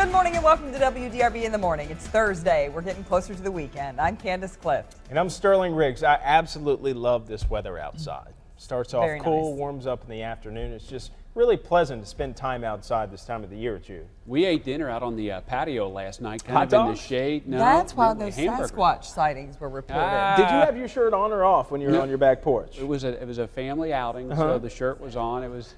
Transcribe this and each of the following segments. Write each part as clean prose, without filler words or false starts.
Good morning and welcome to WDRB in the morning. It's Thursday. We're getting closer to the weekend. I'm Candace Clift. And I'm Sterling Riggs. I absolutely love this weather outside. Starts off Very cool, nice. Warms up in the afternoon. It's just really pleasant to spend time outside this time of the year, Jude. We ate dinner out on the patio last night, Hot kind of in the dogs? shade. No, That's why no, those hamburger. Sasquatch sightings were reported. Did you have your shirt on or off when you were No. on your back porch? It was a family outing, so the shirt was on. It was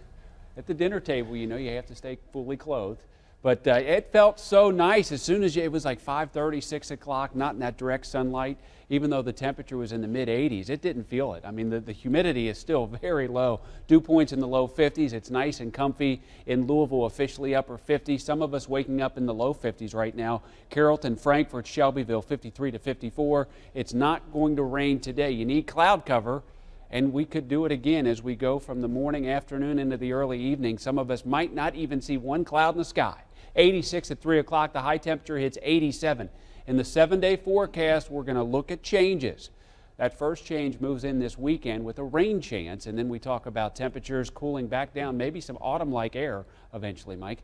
at the dinner table. You know, you have to stay fully clothed. But it felt so nice as soon as it was like 5:30, 6 o'clock, not in that direct sunlight. Even though the temperature was in the mid-80s, it didn't feel it. I mean, the humidity is still very low. Dew points in the low 50s. It's nice and comfy. In Louisville, officially upper 50s. Some of us waking up in the low 50s right now. Carrollton, Frankfort, Shelbyville, 53 to 54. It's not going to rain today. You need cloud cover. And we could do it again as we go from the morning, afternoon into the early evening. Some of us might not even see one cloud in the sky. 86 at 3 o'clock. The high temperature hits 87. In the 7-day forecast, we're going to look at changes. That first change moves in this weekend with a rain chance, and then we talk about temperatures cooling back down, maybe some autumn-like air eventually, Mike.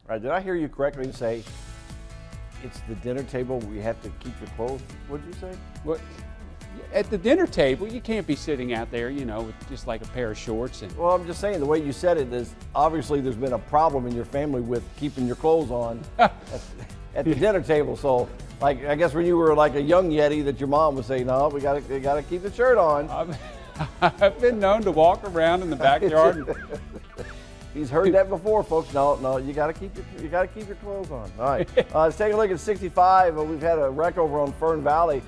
All right, did I hear you correctly say it's the dinner table where you have to keep your clothes? What did you say? What? At the dinner table, you can't be sitting out there, you know, with just like a pair of shorts. And Well, I'm just saying the way you said it is obviously there's been a problem in your family with keeping your clothes on at the dinner table. So, like, I guess when you were like a young Yeti, that your mom would say, "No, we gotta keep the shirt on." I've been known to walk around in the backyard. He's heard that before, folks. No, you gotta keep your clothes on. All right, let's take a look at 65. We've had a wreck over on Fern Valley.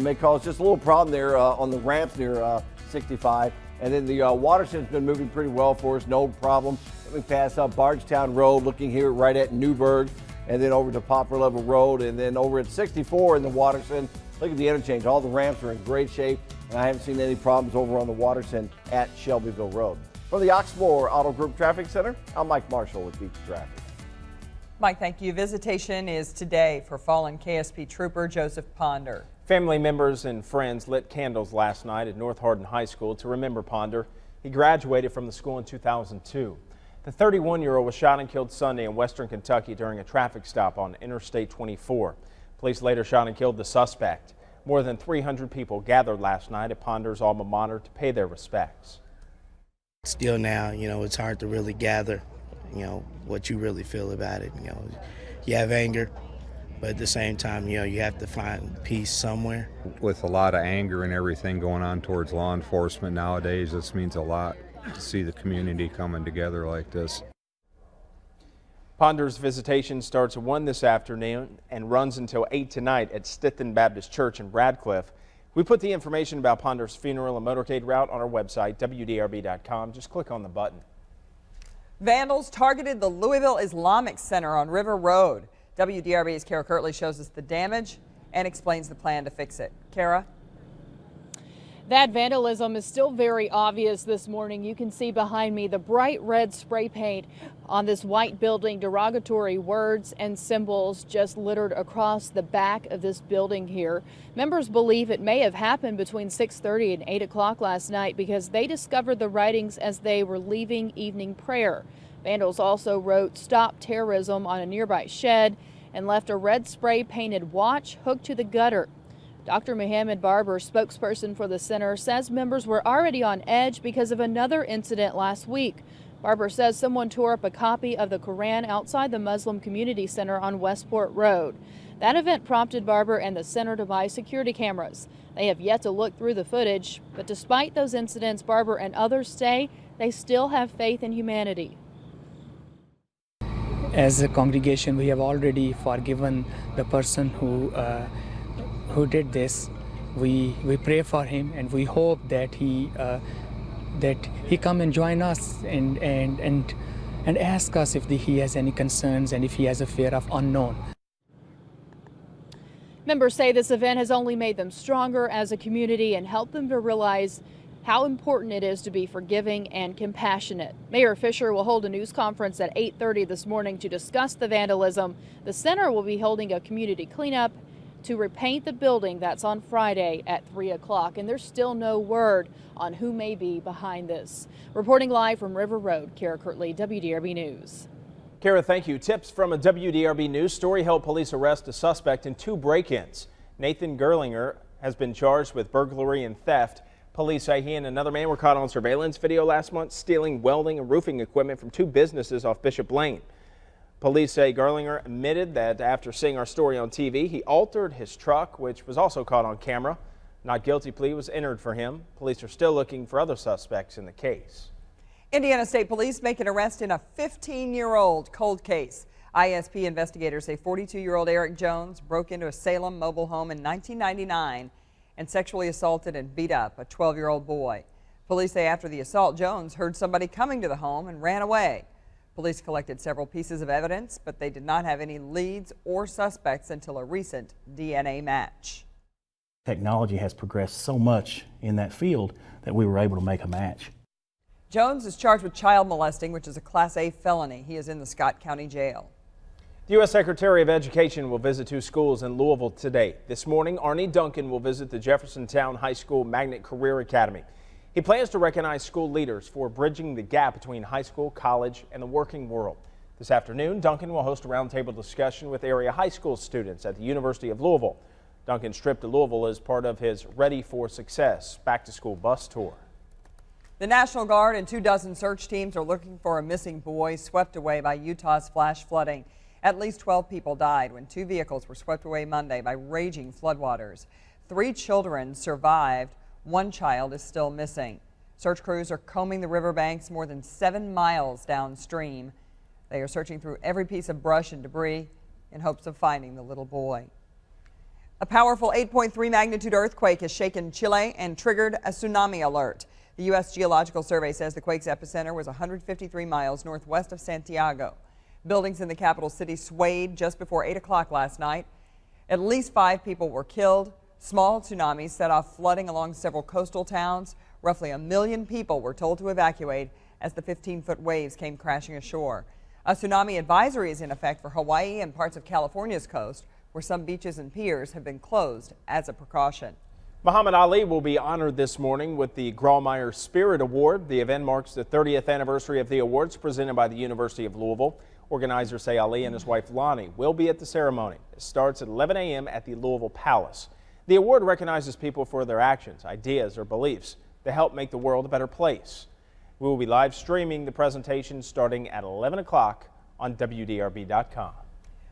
May cause just a little problem there on the ramps near 65. And then the Waterston's been moving pretty well for us, no problem. We pass up Bardstown Road, looking here right at Newburgh, and then over to Poplar Level Road, and then over at 64 in the Waterston. Look at the interchange. All the ramps are in great shape, and I haven't seen any problems over on the Waterston at Shelbyville Road. From the Oxmoor Auto Group Traffic Center, I'm Mike Marshall with Beach Traffic. Mike, thank you. Visitation is today for fallen KSP trooper Joseph Ponder. Family members and friends lit candles last night at North Hardin High School to remember Ponder. He graduated from the school in 2002. The 31-year-old was shot and killed Sunday in western Kentucky during a traffic stop on Interstate 24. Police later shot and killed the suspect. More than 300 people gathered last night at Ponder's alma mater to pay their respects. Still now, you know, it's hard to really gather, you know, what you really feel about it. You know, you have anger, but at the same time, you know, you have to find peace somewhere. With a lot of anger and everything going on towards law enforcement nowadays, this means a lot to see the community coming together like this. Ponder's visitation starts at 1 this afternoon and runs until 8 tonight at Stithen Baptist Church in Radcliffe. We put the information about Ponder's funeral and motorcade route on our website, WDRB.com. Just click on the button. Vandals targeted the Louisville Islamic Center on River Road. WDRB's Kara Kirtley shows us the damage and explains the plan to fix it. Kara? That vandalism is still very obvious this morning. You can see behind me the bright red spray paint on this white building, derogatory words and symbols just littered across the back of this building here. Members believe it may have happened between 6:30 and 8 o'clock last night because they discovered the writings as they were leaving evening prayer. Vandals also wrote "Stop Terrorism" on a nearby shed and left a red spray painted watch hooked to the gutter. Dr. Mohammed Barber, spokesperson for the center, says members were already on edge because of another incident last week. Barber says someone tore up a copy of the Quran outside the Muslim Community Center on Westport Road. That event prompted Barber and the center to buy security cameras. They have yet to look through the footage, but despite those incidents, Barber and others say they still have faith in humanity. As a congregation, we have already forgiven the person who did this. We pray for him, and we hope that he come and join us and ask us if he has any concerns and if he has a fear of unknown. Members say this event has only made them stronger as a community and helped them to realize how important it is to be forgiving and compassionate. Mayor Fisher will hold a news conference at 8:30 this morning to discuss the vandalism. The center will be holding a community cleanup to repaint the building. That's on Friday at 3 o'clock, and there's still no word on who may be behind this. Reporting live from River Road, Kara Kirtley, WDRB News. Kara, thank you. Tips from a WDRB news story help police arrest a suspect in 2 break-ins. Nathan Gerlinger has been charged with burglary and theft. Police say he and another man were caught on surveillance video last month stealing welding and roofing equipment from 2 businesses off Bishop Lane. Police say Gerlinger admitted that after seeing our story on TV, he altered his truck, which was also caught on camera. Not guilty plea was entered for him. Police are still looking for other suspects in the case. Indiana State Police make an arrest in a 15-year-old cold case. ISP investigators say 42-year-old Eric Jones broke into a Salem mobile home in 1999 and sexually assaulted and beat up a 12-year-old boy. Police say after the assault, Jones heard somebody coming to the home and ran away. Police collected several pieces of evidence, but they did not have any leads or suspects until a recent DNA match. Technology has progressed so much in that field that we were able to make a match. Jones is charged with child molesting, which is a Class A felony. He is in the Scott County Jail. The U.S. Secretary of Education will visit 2 schools in Louisville today. This morning, Arnie Duncan will visit the Jeffersontown High School Magnet Career Academy. He plans to recognize school leaders for bridging the gap between high school, college, and the working world. This afternoon, Duncan will host a roundtable discussion with area high school students at the University of Louisville. Duncan's trip to Louisville is part of his Ready for Success back-to-school bus tour. The National Guard and 24 search teams are looking for a missing boy swept away by Utah's flash flooding. At least 12 people died when 2 vehicles were swept away Monday by raging floodwaters. 3 children survived. 1 child is still missing. Search crews are combing the riverbanks more than 7 miles downstream. They are searching through every piece of brush and debris in hopes of finding the little boy. A powerful 8.3 magnitude earthquake has shaken Chile and triggered a tsunami alert. The U.S. Geological Survey says the quake's epicenter was 153 miles northwest of Santiago. Buildings in the capital city swayed just before 8 o'clock last night. At least 5 people were killed. Small tsunamis set off flooding along several coastal towns. Roughly 1 million people were told to evacuate as the 15-foot waves came crashing ashore. A tsunami advisory is in effect for Hawaii and parts of California's coast, where some beaches and piers have been closed as a precaution. Muhammad Ali will be honored this morning with the Grawemeyer Spirit Award. The event marks the 30th anniversary of the awards presented by the University of Louisville. Organizers say Ali and his wife Lonnie will be at the ceremony. It starts at 11 a.m. at the Louisville Palace. The award recognizes people for their actions, ideas, or beliefs that help make the world a better place. We will be live streaming the presentation starting at 11 o'clock on WDRB.com.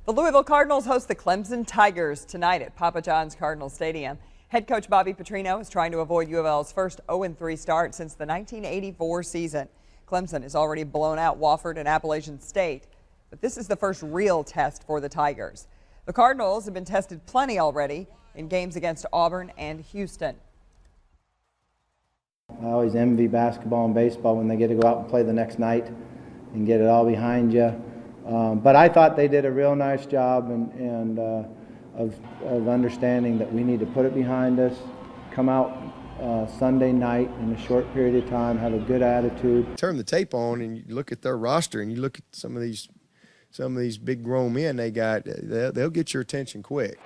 The Louisville Cardinals host the Clemson Tigers tonight at Papa John's Cardinal Stadium. Head coach Bobby Petrino is trying to avoid U of L's first 0-3 start since the 1984 season. Clemson has already blown out Wofford and Appalachian State, but this is the first real test for the Tigers. The Cardinals have been tested plenty already in games against Auburn and Houston. I always envy basketball and baseball when they get to go out and play the next night and get it all behind you. But I thought they did a real nice job of understanding that we need to put it behind us, come out Sunday night in a short period of time, have a good attitude. Turn the tape on and you look at their roster and you look at some of these big grown men they got, they'll get your attention quick.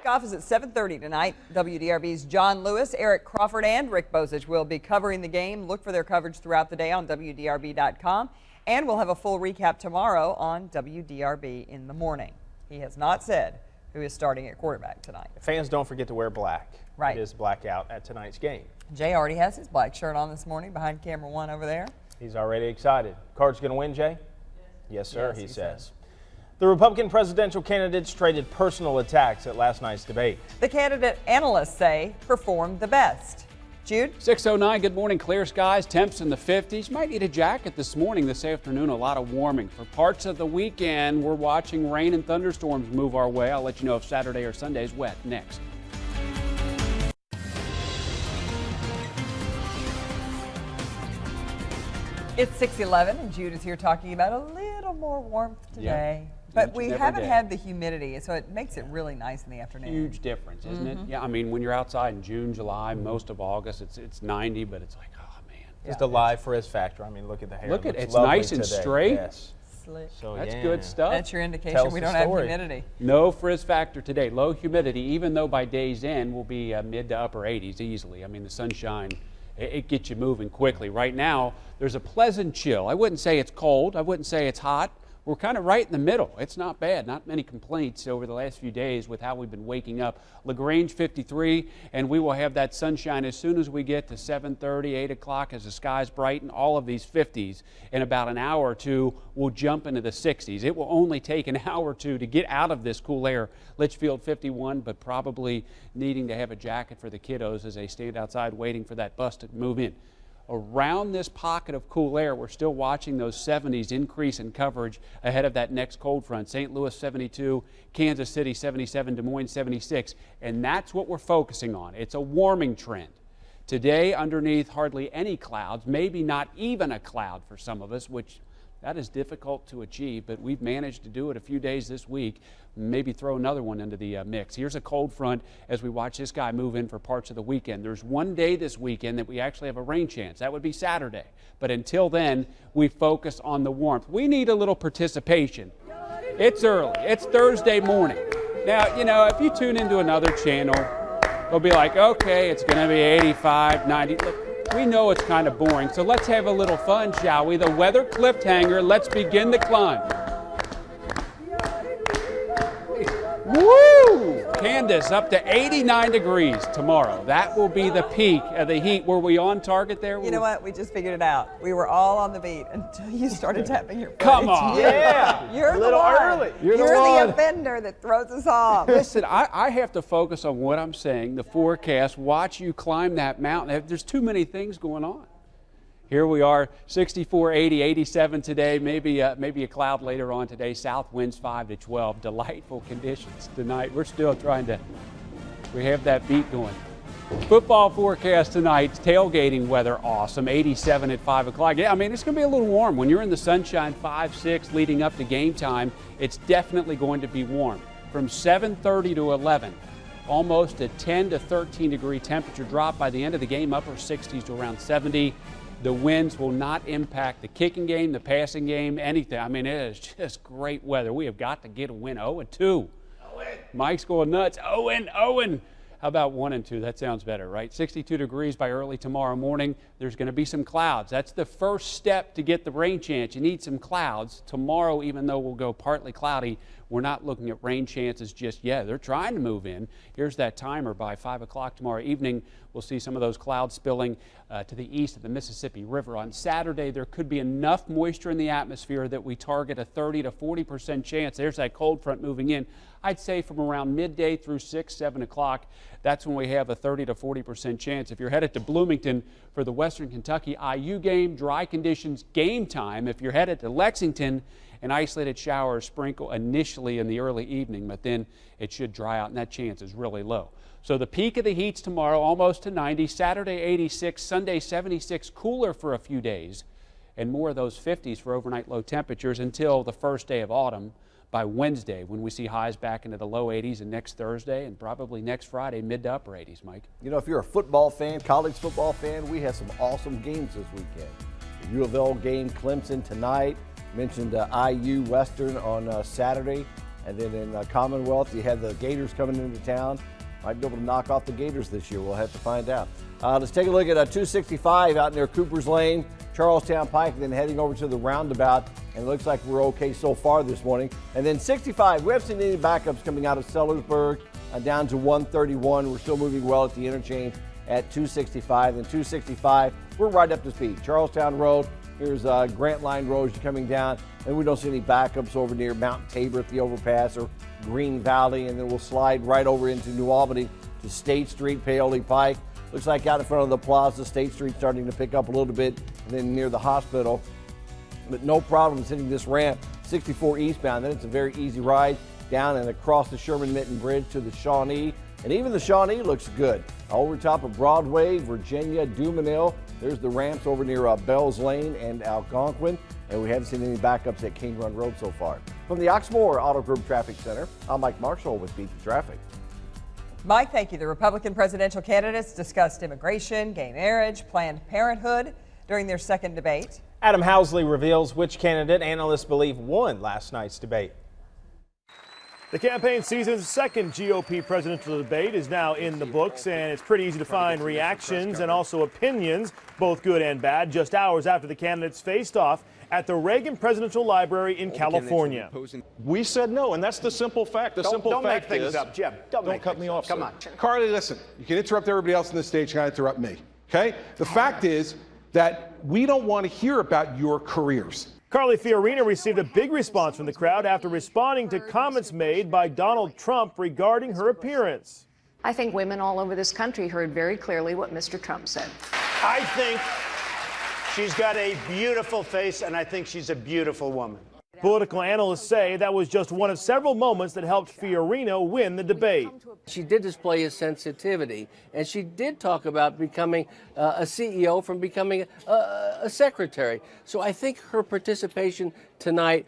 Kickoff is at 7:30 tonight. WDRB's John Lewis, Eric Crawford, and Rick Bozich will be covering the game. Look for their coverage throughout the day on WDRB.com, and we'll have a full recap tomorrow on WDRB in the morning. He has not said who is starting at quarterback tonight. Fans don't forget to wear black. Right. It is blackout at tonight's game. Jay already has his black shirt on this morning behind camera 1 over there. He's already excited. Cards going to win, Jay? Yes, sir, Yes, he he says. The Republican presidential candidates traded personal attacks at last night's debate. The candidate analysts say performed the best. Jude? 6:09, good morning. Clear skies, temps in the 50s. Might need a jacket this morning, this afternoon, a lot of warming. For parts of the weekend, we're watching rain and thunderstorms move our way. I'll let you know if Saturday or Sunday is wet next. It's 6:11 and Jude is here talking about a little more warmth today. But we haven't had the humidity, so it makes it really nice in the afternoon. Huge difference, isn't it? Yeah, I mean, when you're outside in June, July, most of August, it's 90, but it's like, oh man. Just a live frizz factor. I mean, look at the hair. Look at it, looks it's lovely nice and today. straight. Yes. Slick. So, That's yeah. good stuff. That's your indication Tells we the don't have story. humidity. No frizz factor today. Low humidity, even though by day's end will be mid to upper 80s easily. I mean, the sunshine, it gets you moving quickly. Right now, there's a pleasant chill. I wouldn't say it's cold. I wouldn't say it's hot. we're kind of right in the middle. It's not bad. Not many complaints over the last few days with how we've been waking up. LaGrange 53, and we will have that sunshine as soon as we get to 7:30, 8 o'clock as the skies brighten. All of these 50s in about an hour or two will jump into the 60s. It will only take an hour or two to get out of this cool air. Litchfield 51, but probably needing to have a jacket for the kiddos as they stand outside waiting for that bus to move in. Around this pocket of cool air, we're still watching those 70s increase in coverage ahead of that next cold front. St. Louis 72, Kansas City 77, Des Moines 76, and that's what we're focusing on. It's a warming trend. Today, underneath hardly any clouds, maybe not even a cloud for some of us, which that is difficult to achieve, but we've managed to do it a few days this week. Maybe throw another one into the mix. Here's a cold front as we watch this guy move in for parts of the weekend. There's one day this weekend that we actually have a rain chance. That would be Saturday. But until then, we focus on the warmth. We need a little participation. It's early. It's Thursday morning. Now, you know, if you tune into another channel, they'll be like, okay, it's going to be 85, 90. Look, we know it's kind of boring, so let's have a little fun, shall we? The weather cliffhanger. Let's begin the climb. Woo! Candace, up to 89 degrees tomorrow. That will be the peak of the heat. Were we on target there? You know what? We just figured it out. We were all on the beat until you started tapping your foot. Come on. Yeah. You're a little the one. early. You're the offender that throws us off. Listen, I have to focus on what I'm saying, the forecast, watch you climb that mountain. There's too many things going on. Here we are, 64, 80, 87 today, maybe a cloud later on today. South winds 5 to 12. Delightful conditions tonight. We're still we have that beat going. Football forecast tonight, tailgating weather awesome, 87 at 5 o'clock. Yeah, I mean, it's going to be a little warm. When you're in the sunshine 5, 6 leading up to game time, it's definitely going to be warm. From 7:30 to 11, almost a 10 to 13 degree temperature drop. By the end of the game, upper 60s to around 70. The winds will not impact the kicking game, the passing game, anything. I mean, it is just great weather. We have got to get a win. 0-2. Mike's going nuts. Owen. How about 1-2? That sounds better, right? 62 degrees by early tomorrow morning. There's going to be some clouds. That's the first step to get the rain chance. You need some clouds. Tomorrow, even though we'll go partly cloudy, we're not looking at rain chances just yet. They're trying to move in. Here's that timer. By 5 o'clock tomorrow evening, we'll see some of those clouds spilling to the east of the Mississippi River. On Saturday, there could be enough moisture in the atmosphere that we target a 30 to 40% chance. There's that cold front moving in. I'd say from around midday through 6, 7 o'clock, that's when we have a 30 to 40% chance. If you're headed to Bloomington for the Western Kentucky IU game, dry conditions game time. If you're headed to Lexington, an isolated shower or sprinkle initially in the early evening, but then it should dry out, and that chance is really low. So the peak of the heat's tomorrow, almost to 90. Saturday, 86. Sunday, 76. Cooler for a few days, and more of those 50s for overnight low temperatures until the first day of autumn by Wednesday, when we see highs back into the low 80s, and next Thursday and probably next Friday, mid to upper 80s, Mike. You know, if you're a football fan, college football fan, we have some awesome games this weekend. The U of L game, Clemson tonight. Mentioned IU Western on Saturday. And then in Commonwealth, you have the Gators coming into town. Might be able to knock off the Gators this year. We'll have to find out. Let's take a look at 265 out near Cooper's Lane, Charlestown Pike, and then heading over to the roundabout. And it looks like we're okay so far this morning. And then 65, we haven't seen any backups coming out of Sellersburg down to 131. We're still moving well at the interchange at 265. And 265, we're right up to speed. Charlestown Road. Here's Grant Line Road coming down, and we don't see any backups over near Mount Tabor at the overpass or Green Valley, and then we'll slide right over into New Albany to State Street, Paoli Pike. Looks like out in front of the plaza, State Street starting to pick up a little bit, and then near the hospital. But no problems hitting this ramp, 64 eastbound. Then it's a very easy ride down and across the Sherman-Minton Bridge to the Shawnee. And even the Shawnee looks good. Over top of Broadway, Virginia, Dumanil. There's the ramps over near Bells Lane and Algonquin. And we haven't seen any backups at King Run Road so far. From the Oxmoor Auto Group Traffic Center, I'm Mike Marshall with Beat the Traffic. Mike, thank you. The Republican presidential candidates discussed immigration, gay marriage, Planned Parenthood during their second debate. Adam Housley reveals which candidate analysts believe won last night's debate. The campaign season's second GOP presidential debate is now in the books, and it's pretty easy to find reactions and also opinions, both good and bad, just hours after the candidates faced off at the Reagan Presidential Library in California. We said no, and that's the simple fact. Don't make things up, Jim. Don't cut me off. Come on. Carly, listen, you can interrupt everybody else on the stage, you can't interrupt me, okay? The fact is that we don't want to hear about your careers. Carly Fiorina received a big response from the crowd after responding to comments made by Donald Trump regarding her appearance. I think women all over this country heard very clearly what Mr. Trump said. I think she's got a beautiful face, and I think she's a beautiful woman. Political analysts say that was just one of several moments that helped Fiorina win the debate. She did display a sensitivity, and she did talk about becoming a CEO from becoming a secretary. So I think her participation tonight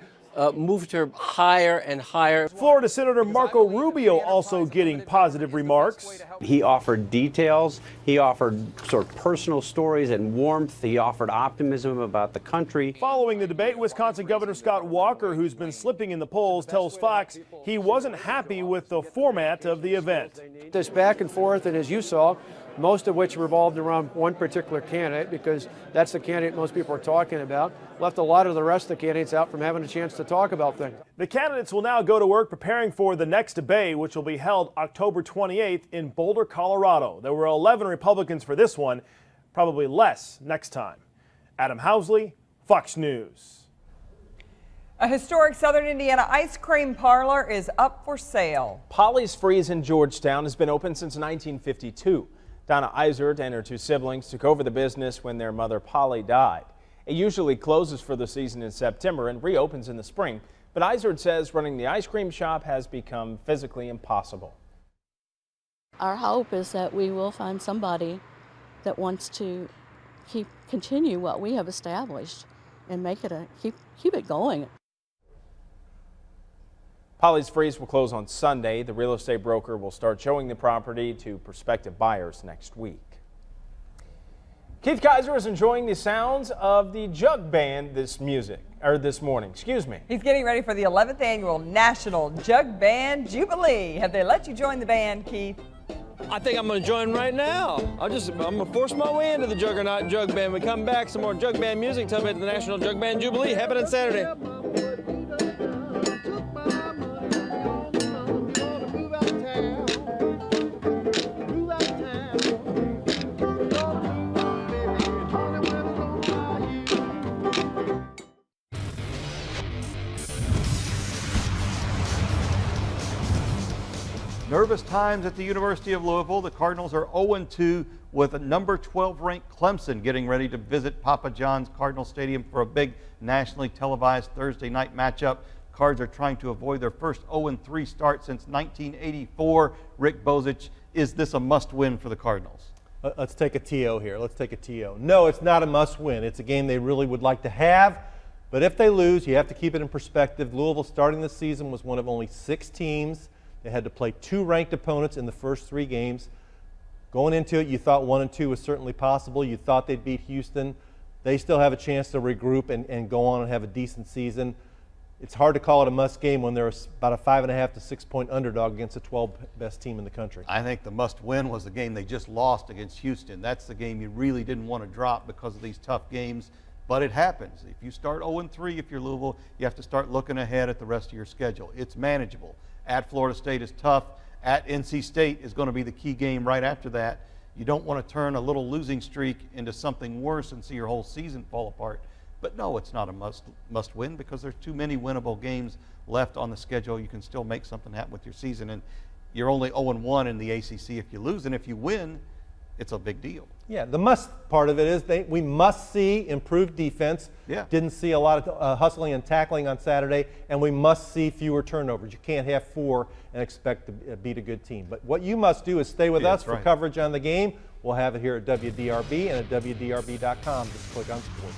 moved her higher and higher. Florida Senator Marco Rubio also getting positive remarks. He offered details, he offered sort of personal stories and warmth, he offered optimism about the country. Following the debate, Wisconsin Governor Scott Walker, who's been slipping in the polls, tells Fox he wasn't happy with the format of the event. This back and forth, and as you saw, most of which revolved around one particular candidate, because that's the candidate most people are talking about, left a lot of the rest of the candidates out from having a chance to talk about things. The candidates will now go to work preparing for the next debate, which will be held October 28th in Boulder, Colorado. There were 11 Republicans for this one, probably less next time. Adam Housley, Fox News. A historic Southern Indiana ice cream parlor is up for sale. Polly's Freeze in Georgetown has been open since 1952. Donna Izard and her two siblings took over the business when their mother Polly died. It usually closes for the season in September and reopens in the spring, but Izard says running the ice cream shop has become physically impossible. Our hope is that we will find somebody that wants to continue what we have established and make it keep it going. Polly's Freeze will close on Sunday. The real estate broker will start showing the property to prospective buyers next week. Keith Kaiser is enjoying the sounds of the Jug Band this morning. Excuse me. He's getting ready for the 11th annual National Jug Band Jubilee. Have they let you join the band, Keith? I think I'm going to join right now. I'm going to force my way into the Juggernaut Jug Band. We come back, some more Jug Band music. Tell me about the National Jug Band Jubilee happening Saturday. Nervous times at the University of Louisville. The Cardinals are 0-2 with a number 12 ranked Clemson getting ready to visit Papa John's Cardinal Stadium for a big nationally televised Thursday night matchup. Cards are trying to avoid their first 0-3 start since 1984. Rick Bozich, is this a must-win for the Cardinals? Let's take a TO here. Let's take a TO. No, it's not a must-win. It's a game they really would like to have. But if they lose, you have to keep it in perspective. Louisville starting the season was one of only 6 teams. They had to play 2 ranked opponents in the first 3 games. Going into it, you thought 1-2 was certainly possible. You thought they'd beat Houston. They still have a chance to regroup and go on and have a decent season. It's hard to call it a must game when they're about a 5.5 to 6 point underdog against the 12th best team in the country. I think the must win was the game they just lost against Houston. That's the game you really didn't want to drop because of these tough games. But it happens. If you start 0-3, if you're Louisville, you have to start looking ahead at the rest of your schedule. It's manageable. At Florida State is tough. At NC State is going to be the key game right after that. You don't want to turn a little losing streak into something worse and see your whole season fall apart. But no, it's not a must win because there's too many winnable games left on the schedule. You can still make something happen with your season, and you're only 0-1 in the ACC if you lose, and if you win, it's a big deal. Yeah, the must part of it is we must see improved defense. Yeah. Didn't see a lot of hustling and tackling on Saturday, and we must see fewer turnovers. You can't have 4 and expect to beat a good team. But what you must do is stay with us for coverage on the game. We'll have it here at WDRB and at WDRB.com. Just click on sports.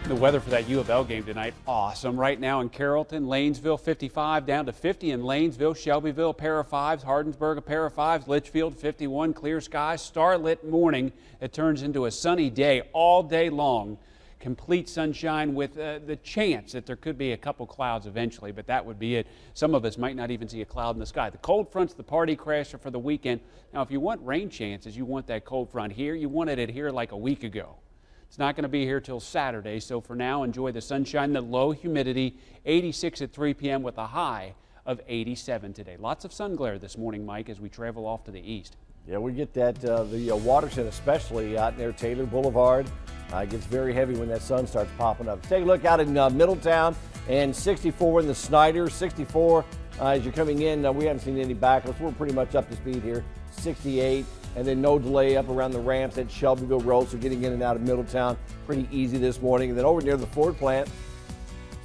The weather for that U of L game tonight, awesome. Right now in Carrollton, Lanesville 55 down to 50 in Lanesville, Shelbyville a pair of 5s, Hardinsburg a pair of 5s, Litchfield 51, clear skies, starlit morning. It turns into a sunny day all day long. complete sunshine with the chance that there could be a couple clouds eventually, but that would be it. Some of us might not even see a cloud in the sky. The cold front's the party crasher for the weekend. Now, if you want rain chances, you want that cold front here. You wanted it here like a week ago. It's not going to be here till Saturday, so for now, enjoy the sunshine, the low humidity, 86 at 3 p.m. with a high of 87 today. Lots of sun glare this morning, Mike, as we travel off to the east. Yeah, we get that, the Waterton especially out near Taylor Boulevard. It gets very heavy when that sun starts popping up. Take a look out in Middletown, and 64 in the Snyder, 64 as you're coming in. We haven't seen any backups. We're pretty much up to speed here. 68, and then no delay up around the ramps at Shelbyville Road, so getting in and out of Middletown pretty easy this morning. And then over near the Ford plant,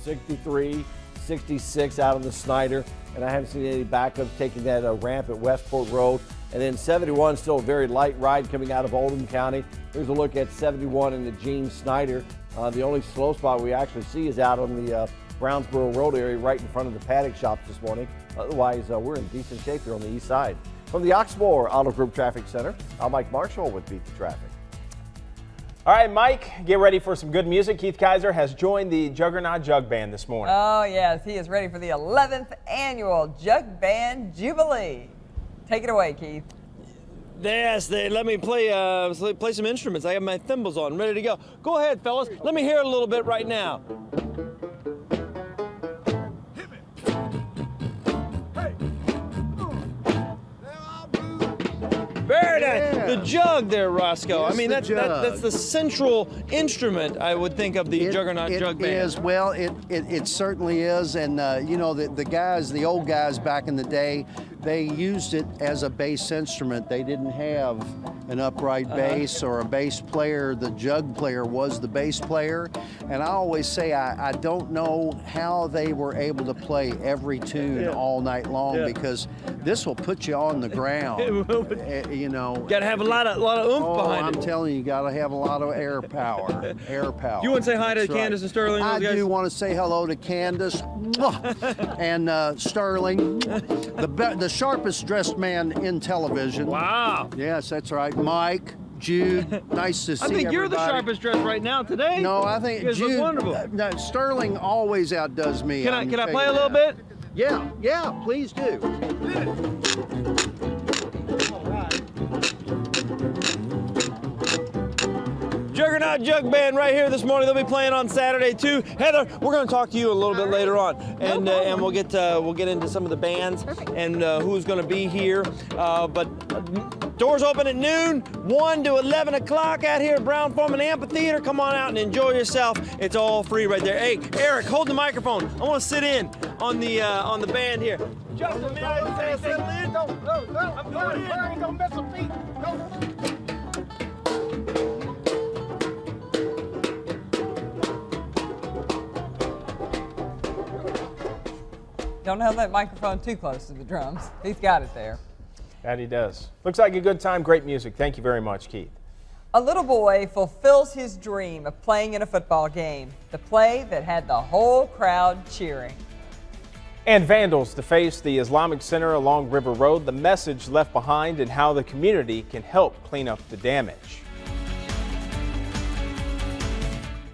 63, 66 out on the Snyder, and I haven't seen any backups taking that ramp at Westport Road. And then 71, still a very light ride coming out of Oldham County. Here's a look at 71 in the Gene Snyder. The only slow spot we actually see is out on the Brownsboro Road area right in front of the paddock shops this morning. Otherwise, we're in decent shape here on the east side. From the Oxmoor Auto Group Traffic Center, I'm Mike Marshall with Beat the Traffic. All right, Mike, get ready for some good music. Keith Kaiser has joined the Juggernaut Jug Band this morning. Oh, yes, he is ready for the 11th annual Jug Band Jubilee. Take it away, Keith. Yes, they let me play some instruments. I have my thimbles on, ready to go. Go ahead, fellas. Let me hear it a little bit right now. Very nice. Yeah. The jug there, Roscoe. Yes, I mean, that's the central instrument, I would think, of the Juggernaut Jug Band. It is. Well, it certainly is. And, you know, the guys, the old guys back in the day, they used it as a bass instrument. They didn't have an upright bass or a bass player. The jug player was the bass player. And I always say I don't know how they were able to play every tune all night long because this will put you on the ground. You know, got to have a lot of oomph behind it. I'm telling you, got to have a lot of air power. Air power. You want to say hi to Candace and Sterling? I do want to say hello to Candace and Sterling, the sharpest dressed man in television. Wow. Yes, that's right. Mike, Jude, nice to see I think everybody. you're the sharpest dressed right now today. No, I think you guys Jude. look wonderful. No, Sterling always outdoes me. Can I play a little bit? Yeah, please do. Juggernaut Jug Band right here this morning. They'll be playing on Saturday too. Heather, we're going to talk to you a little bit later on, and we'll get into some of the bands and who's going to be here. But doors open at noon, 1 to 11 o'clock out here at Brown-Forman Amphitheater. Come on out and enjoy yourself. It's all free right there. Hey, Eric, hold the microphone. I want to sit in on the band here. Just a minute. I say anything, Lynn? No. I'm going in. Don't miss a beat. No. Don't hold that microphone too close to the drums. He's got it there. That he does. Looks like a good time, great music. Thank you very much, Keith. A little boy fulfills his dream of playing in a football game, the play that had the whole crowd cheering. And vandals to face the Islamic Center along River Road, the message left behind and how the community can help clean up the damage.